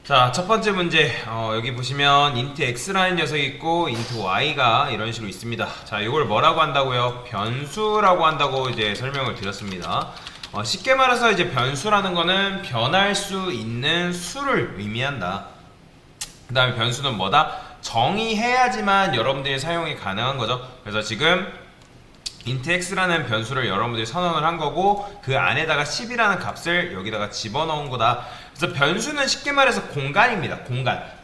자, 첫 번째 문제. 여기 보시면 int x라는 녀석이 있고 int y가 이런 식으로 있습니다. 자, 이걸 뭐라고 한다고요? 변수라고 한다고 이제 설명을 드렸습니다. 쉽게 말해서 이제 변수라는 거는 변할 수 있는 수를 의미한다. 그 다음에 변수는 뭐다? 정의해야지만 여러분들이 사용이 가능한 거죠. 그래서 지금 int x라는 변수를 여러분들이 선언을 한 거고 그 안에다가 10이라는 값을 여기다가 집어넣은 거다. 그래서 변수는 쉽게 말해서 공간입니다.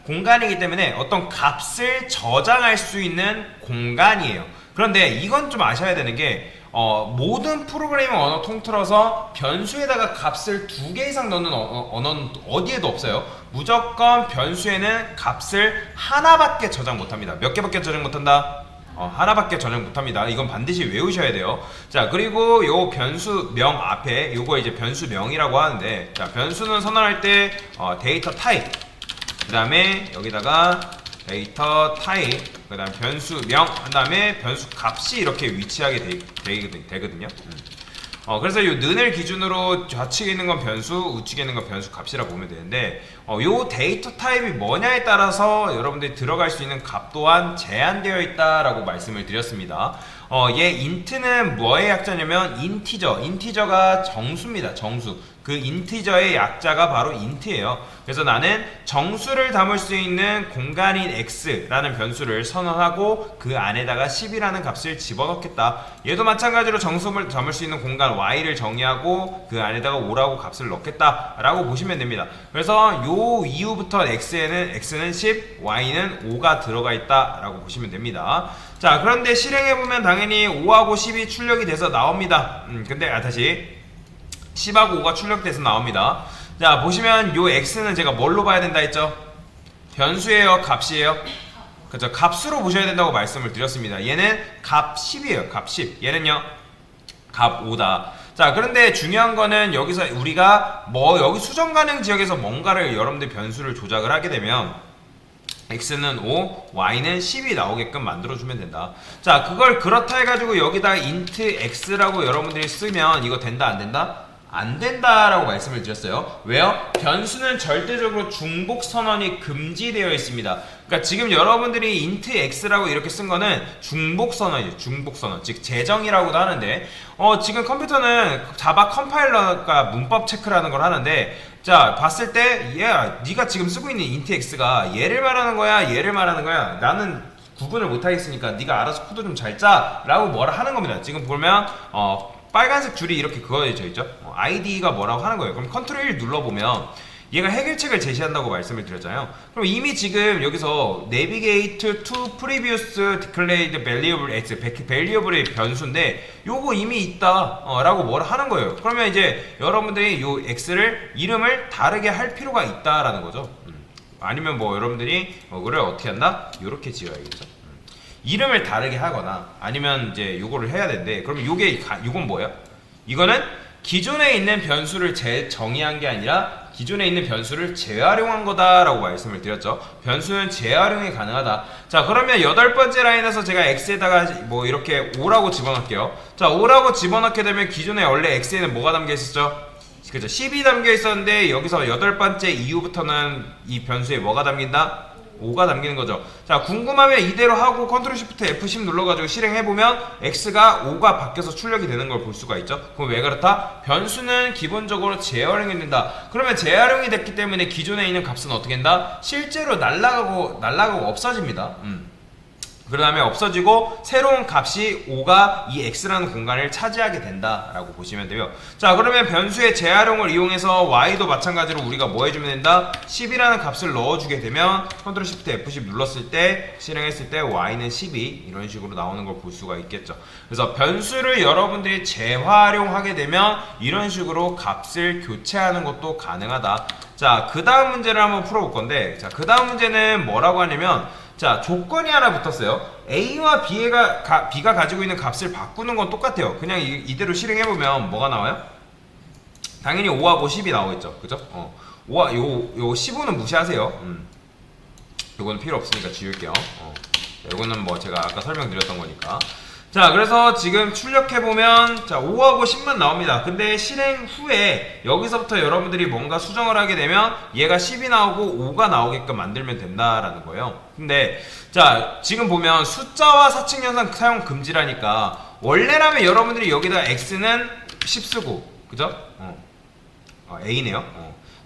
공간이기 때문에 어떤 값을 저장할 수 있는 공간이에요. 그런데 이건 좀 아셔야 되는 게 모든 프로그래밍 언어 통틀어서 변수에다가 값을 2개 이상 넣는 언어는 어디에도 없어요. 무조건 변수에는 값을 하나밖에 저장 못합니다. 몇 개밖에 저장 못한다? 하나밖에 저장 못합니다. 이건 반드시 외우셔야 돼요. 자, 그리고 요 변수명 앞에 요거 이제 변수명이라고 하는데, 자, 변수는 선언할 때 데이터 타입, 그 다음에 여기다가 데이터 타입, 그 다음 변수명 한 다음에 변수 값이 이렇게 위치하게 되거든요. 그래서 요 는을 기준으로 좌측에 있는 건 변수, 우측에 있는 건 변수 값이라 보면 되는데, 요 데이터 타입이 뭐냐에 따라서 여러분들이 들어갈 수 있는 값 또한 제한되어 있다라고 말씀을 드렸습니다. 얘 int는 뭐의 약자냐면 인티저가 정수입니다. 정수. 그 인티저의 약자가 바로 int예요. 그래서 나는 정수를 담을 수 있는 공간인 x라는 변수를 선언하고 그 안에다가 10이라는 값을 집어넣겠다. 얘도 마찬가지로 정수를 담을 수 있는 공간 y를 정의하고 그 안에다가 5라고 값을 넣겠다라고 보시면 됩니다. 그래서 요 이후부터 x는 10, y는 5가 들어가 있다라고 보시면 됩니다. 자, 그런데 실행해보면 당연히 5하고 10이 출력이 돼서 나옵니다. 근데 다시 10하고 5가 출력돼서 나옵니다. 자, 보시면 요 x는 제가 뭘로 봐야 된다 했죠? 변수예요, 값이에요? 그죠? 값으로 보셔야 된다고 말씀을 드렸습니다. 얘는 값 10이에요. 값 10. 얘는요? 값 5다. 자, 그런데 중요한 거는 여기서 우리가 여기 수정 가능 지역에서 뭔가를 여러분들 변수를 조작을 하게 되면 x는 5, y는 10이 나오게끔 만들어주면 된다. 자, 그걸 그렇다 해가지고 여기다가 int x라고 여러분들이 쓰면 이거 된다, 안 된다? 안 된다라고 말씀을 드렸어요. 왜요? 변수는 절대적으로 중복 선언이 금지되어 있습니다. 그러니까 지금 여러분들이 int x라고 이렇게 쓴 거는 중복 선언이죠. 중복 선언. 즉 재정이라고도 하는데 지금 컴퓨터는 자바 컴파일러가 문법 체크라는 걸 하는데, 자, 봤을 때 네가 지금 쓰고 있는 int x가 얘를 말하는 거야, 얘를 말하는 거야. 나는 구분을 못 하겠으니까 네가 알아서 코드 좀 잘 짜라고 뭐라 하는 겁니다. 지금 보면 빨간색 줄이 이렇게 그어져 있죠. id가 뭐라고 하는 거예요. 그럼 컨트롤 1 눌러보면 얘가 해결책을 제시한다고 말씀을 드렸잖아요. 그럼 이미 지금 여기서 navigate to previous declared variable x, variable의 변수인데 요거 이미 있다 라고 뭐라 하는 거예요. 그러면 이제 여러분들이 요 x를 이름을 다르게 할 필요가 있다라는 거죠. 아니면 여러분들이 그걸 어떻게 한다? 요렇게 지어야겠죠. 이름을 다르게 하거나 아니면 이제 요거를 해야 되는데, 그러면 이건 뭐예요? 이거는 기존에 있는 변수를 재정의한 게 아니라 기존에 있는 변수를 재활용한 거다라고 말씀을 드렸죠. 변수는 재활용이 가능하다. 자, 그러면 8번째 라인에서 제가 x에다가 이렇게 5라고 집어넣을게요. 자, 5라고 집어넣게 되면 기존에 원래 x에는 뭐가 담겨 있었죠? 그죠? 10이 담겨 있었는데 여기서 8번째 이후부터는 이 변수에 뭐가 담긴다? 5가 담기는 거죠. 자, 궁금하면 이대로 하고 컨트롤 시프트 F10 눌러가지고 실행해보면 x가 5가 바뀌어서 출력이 되는 걸 볼 수가 있죠. 그럼 왜 그렇다? 변수는 기본적으로 재활용이 된다. 그러면 재활용이 됐기 때문에 기존에 있는 값은 어떻게 된다? 실제로 날아가고 없어집니다. 그 다음에 없어지고 새로운 값이 5가 이 x라는 공간을 차지하게 된다라고 보시면 돼요. 자, 그러면 변수의 재활용을 이용해서 y도 마찬가지로 우리가 뭐 해주면 된다? 10이라는 값을 넣어주게 되면 컨트롤 시프트 F10 눌렀을 때 실행했을 때 y는 12 이런 식으로 나오는 걸 볼 수가 있겠죠. 그래서 변수를 여러분들이 재활용하게 되면 이런 식으로 값을 교체하는 것도 가능하다. 자, 그 다음 문제를 한번 풀어볼 건데, 자, 그 다음 문제는 뭐라고 하냐면, 자, 조건이 하나 붙었어요. A와 B가 가지고 있는 값을 바꾸는 건 똑같아요. 그냥 이대로 실행해보면 뭐가 나와요? 당연히 5하고 10이 나오겠죠. 그죠? 요 15는 무시하세요. 요거는 필요 없으니까 지울게요. 요거는 제가 아까 설명드렸던 거니까. 자, 그래서 지금 출력해보면, 자, 5하고 10만 나옵니다. 근데 실행 후에 여기서부터 여러분들이 뭔가 수정을 하게 되면 얘가 10이 나오고 5가 나오게끔 만들면 된다라는 거예요. 근데, 자, 지금 보면 숫자와 사칙 연산 사용 금지라니까, 원래라면 여러분들이 여기다 x는 10 쓰고, 그죠? a네요.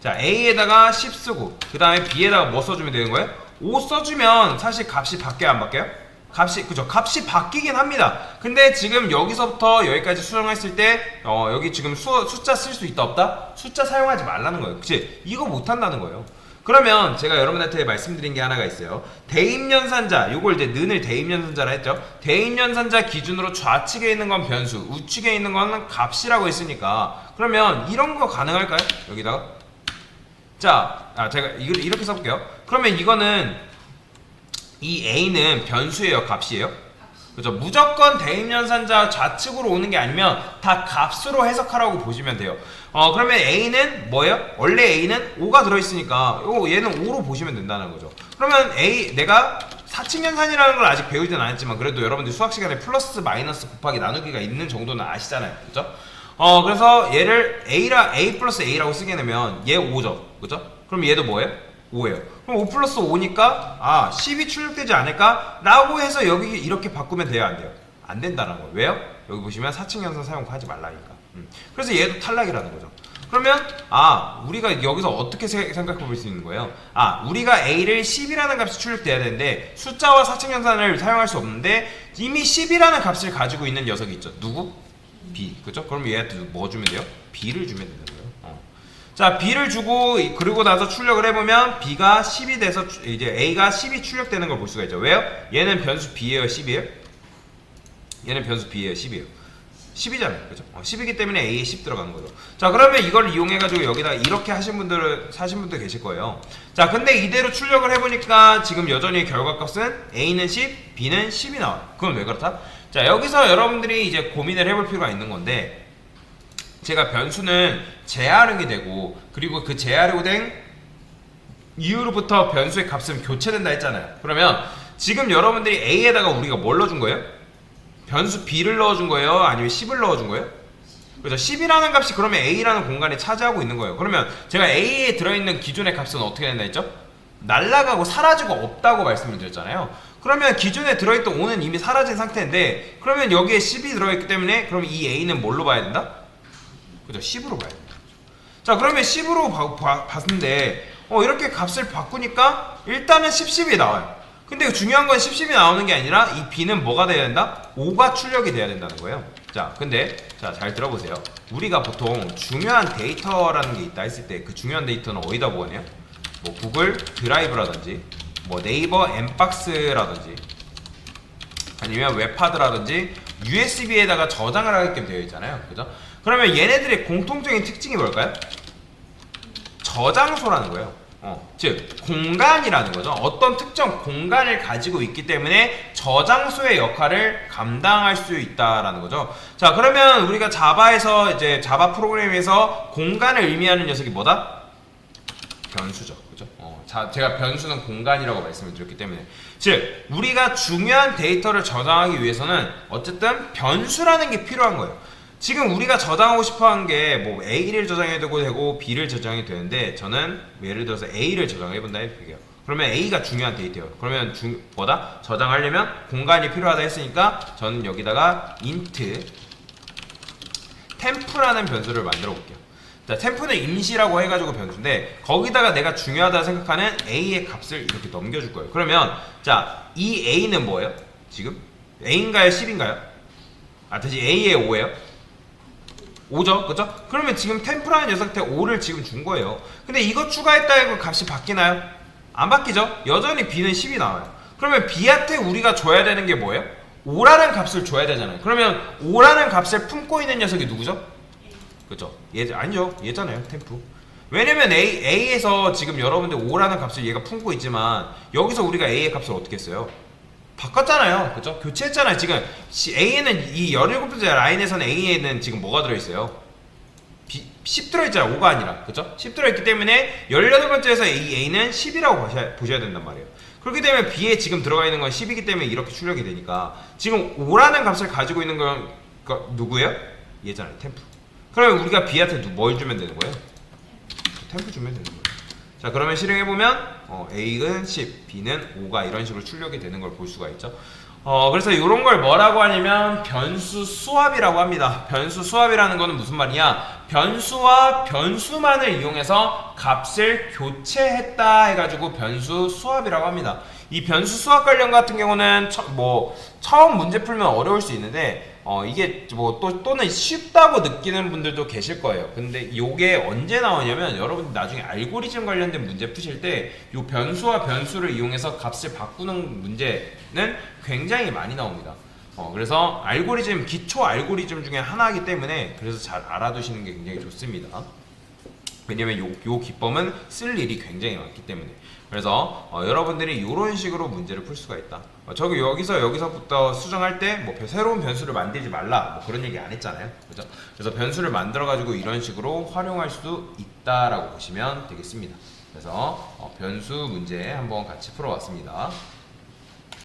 자, a에다가 10 쓰고, 그 다음에 b에다가 뭐 써주면 되는 거예요? 5 써주면 사실 값이 바뀌어요, 안 바뀌어요? 값이 바뀌긴 합니다. 근데 지금 여기서부터 여기까지 수정했을 때, 여기 지금 숫자 쓸 수 있다, 없다? 숫자 사용하지 말라는 거예요. 그치? 이거 못한다는 거예요. 그러면 제가 여러분한테 말씀드린 게 하나가 있어요. 대입연산자, 요걸 이제 는을 대입연산자라 했죠. 대입연산자 기준으로 좌측에 있는 건 변수, 우측에 있는 건 값이라고 했으니까, 그러면 이런 거 가능할까요? 여기다가? 자, 제가 이걸 이렇게 써볼게요. 그러면 이거는 이 a는 변수예요, 값이에요? 그죠? 무조건 대입연산자 좌측으로 오는 게 아니면 다 값으로 해석하라고 보시면 돼요. 그러면 a는 뭐예요? 원래 a는 5가 들어있으니까 얘는 5로 보시면 된다는 거죠. 그러면 내가 사칙연산이라는 걸 아직 배우진 않았지만 그래도 여러분들 수학 시간에 플러스 마이너스 곱하기 나누기가 있는 정도는 아시잖아요, 그죠? 그래서 얘를 a 플러스 a라고 쓰게 되면 얘 5죠, 그죠? 그럼 얘도 뭐예요? 5예요. 그럼 5 플러스 5니까 10이 출력되지 않을까? 라고 해서 여기 이렇게 바꾸면 돼요, 안 돼요? 안 된다는 거예요. 왜요? 여기 보시면 사칙연산 사용하지 말라니까. 그래서 얘도 탈락이라는 거죠. 그러면 우리가 여기서 어떻게 생각해 볼 수 있는 거예요? 우리가 a를 10이라는 값이 출력돼야 되는데 숫자와 사칙연산을 사용할 수 없는데 이미 10이라는 값을 가지고 있는 녀석이 있죠. 누구? b. 그죠? 그럼 얘한테 뭐 주면 돼요? b를 주면 되는 거예요. 자, b를 주고 그리고 나서 출력을 해보면 b가 10이 돼서 이제 a가 10이 출력되는 걸 볼 수가 있죠. 왜요? 얘는 변수 b예요, 10이에요? 얘는 변수 b예요, 10이에요. 10이잖아요, 그죠? 10이기 때문에 a에 10 들어가는 거죠. 자, 그러면 이걸 이용해가지고 여기다 이렇게 하신 분들 계실 거예요. 자, 근데 이대로 출력을 해보니까 지금 여전히 결과값은 a는 10, b는 10이 나와요. 그건 왜 그렇다? 자, 여기서 여러분들이 이제 고민을 해볼 필요가 있는 건데, 제가 변수는 재활용이 되고 그리고 그 재활용 된 이후로부터 변수의 값은 교체된다 했잖아요. 그러면 지금 여러분들이 a에다가 우리가 뭘 넣어준 거예요? 변수 b를 넣어준 거예요? 아니면 10을 넣어준 거예요? 그렇죠. 10이라는 값이 그러면 a라는 공간에 차지하고 있는 거예요. 그러면 제가 a에 들어있는 기존의 값은 어떻게 된다 했죠? 날아가고 사라지고 없다고 말씀을 드렸잖아요. 그러면 기존에 들어있던 5는 이미 사라진 상태인데 그러면 여기에 10이 들어있기 때문에 그럼 이 a는 뭘로 봐야 된다? 그죠? 10으로 봐야 된다. 자, 그러면 10으로 봤는데 이렇게 값을 바꾸니까 일단은 10이 나와요. 근데 중요한 건 10이 나오는 게 아니라 이 b는 뭐가 돼야 된다? 5가 출력이 돼야 된다는 거예요. 자, 근데 잘 들어보세요. 우리가 보통 중요한 데이터라는 게 있다 했을 때 그 중요한 데이터는 어디다 보관해요? 뭐 구글 드라이브라든지 뭐 네이버 엠박스라든지 아니면 웹하드라든지 USB에다가 저장을 하게끔 되어 있잖아요, 그죠? 그러면 얘네들의 공통적인 특징이 뭘까요? 저장소라는 거예요. 즉 공간이라는 거죠. 어떤 특정 공간을 가지고 있기 때문에 저장소의 역할을 감당할 수 있다라는 거죠. 자, 그러면 우리가 자바에서 이제 자바 프로그램에서 공간을 의미하는 녀석이 뭐다? 변수죠, 그죠? 제가 변수는 공간이라고 말씀을 드렸기 때문에, 즉 우리가 중요한 데이터를 저장하기 위해서는 어쨌든 변수라는 게 필요한 거예요. 지금 우리가 저장하고 싶어한 게 뭐 A를 저장해도 되고 B를 저장해도 되는데 저는 예를 들어서 A를 저장해본다 해볼게요. 그러면 A가 중요한 데이터예요. 그러면 뭐다? 저장하려면 공간이 필요하다 했으니까 저는 여기다가 int temp라는 변수를 만들어 볼게요. 자, temp는 임시라고 해가지고 변수인데 거기다가 내가 중요하다 생각하는 A의 값을 이렇게 넘겨줄 거예요. 그러면 자, 이 A는 뭐예요? 지금? A인가요? 10인가요? 다시 A의 5예요? 5죠? 그죠? 그러면 지금 템프라는 녀석한테 5를 지금 준 거예요. 근데 이거 추가했다 해서 값이 바뀌나요? 안 바뀌죠? 여전히 B는 10이 나와요. 그러면 B한테 우리가 줘야 되는 게 뭐예요? 5라는 값을 줘야 되잖아요. 그러면 5라는 값을 품고 있는 녀석이 누구죠? 그죠? 아니죠. 얘잖아요. 템프. 왜냐면 A에서 지금 여러분들 5라는 값을 얘가 품고 있지만 여기서 우리가 A의 값을 어떻게 했어요? 바꿨잖아요. 그죠? 교체했잖아요. 지금 A에는 이 17번째 라인에서는 A에는 지금 뭐가 들어있어요? 10 들어있잖아. 5가 아니라. 그죠? 10 들어있기 때문에 18번째에서 이 A는 10이라고 보셔야 된단 말이에요. 그렇기 때문에 B에 지금 들어가 있는 건 10이기 때문에 이렇게 출력이 되니까 지금 5라는 값을 가지고 있는 건 누구예요? 얘잖아요. 템프. 그러면 우리가 B한테 뭘 주면 되는 거예요? 템프 주면 되는 거예요. 자, 그러면 실행해보면 A는 10, B는 5가 이런 식으로 출력이 되는 걸 볼 수가 있죠. 그래서 이런 걸 뭐라고 하냐면 변수 수합이라고 합니다. 변수 수합이라는 거는 무슨 말이냐? 변수와 변수만을 이용해서 값을 교체했다 해가지고 변수 수합이라고 합니다. 이 변수 수합 관련 같은 경우는 처음 문제 풀면 어려울 수 있는데 이게 또는 쉽다고 느끼는 분들도 계실 거예요. 근데 이게 언제 나오냐면 여러분 나중에 알고리즘 관련된 문제 푸실 때 이 변수와 변수를 이용해서 값을 바꾸는 문제는 굉장히 많이 나옵니다. 그래서 알고리즘, 기초 알고리즘 중에 하나이기 때문에 그래서 잘 알아두시는 게 굉장히 좋습니다. 왜냐면 요 기법은 쓸 일이 굉장히 많기 때문에. 그래서 여러분들이 이런 식으로 문제를 풀 수가 있다. 여기서부터 수정할 때 뭐 새로운 변수를 만들지 말라 뭐 그런 얘기 안 했잖아요. 그죠? 그래서 변수를 만들어 가지고 이런 식으로 활용할 수 있다라고 보시면 되겠습니다. 그래서 변수 문제 한번 같이 풀어봤습니다.